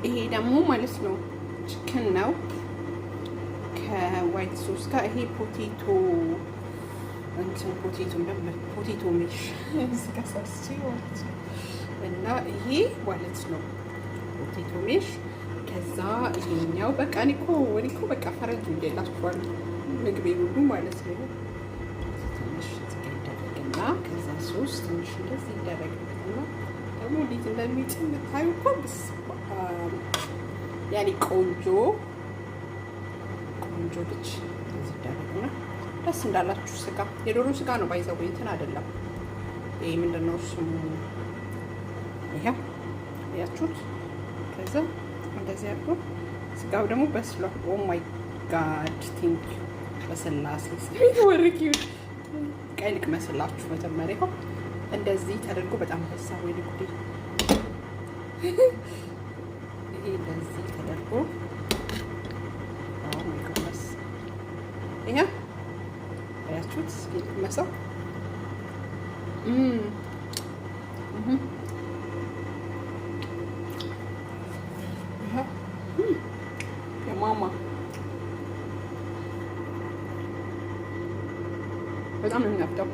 ይሄ ደግሞ ማለት ነው ቺክን ነው ከዋይት ሶስ ጋር። ይሄ ፖቴቶ እንትን ፖቴቶ ሜሽ እዚህ ጋር ሰርቼ ማለት ነው። እና ይሄ ማለት ነው ፖቴቶ ሜሽ። ከዛ ይሄኛው በቃ እኔ እኮ በቃ ፈረንጅ እንደላችኋል ምግቤ ሁሉ ማለት ነው። ትንሽ ይደረግና ከዛ ሶስ ትንሽ እንደዚህ ይደረግና ደግሞ እንዴት እንደሚጥም የምታዩ እኮ ያኔ ቆንጆ ልጅ እዚህ ይደረግና ደስ እንዳላችሁ ስጋ የዶሮ ስጋ ነው ባይዘው እንትን አይደለም። ይሄ ምንድነው ስሙ? ይሄው ያያችሁት። ከዛ እንደዚህ አድርጎ ስጋው ደግሞ በስሏል። ኦ ማይ ጋድ ቲንክ በስላሴ ወርቂ ቀይልቅ መስላችሁ መጀመሪያ እንደዚህ ተደርጎ በጣም በሳ ወይ ልኩዲ ይሄ እንደዚህ ተደርጎ ኦ ማይ ጋድ ይሄ ያያችሁት ስፒክ መሰው የማማ በጣም ነው የሚያፍጠው።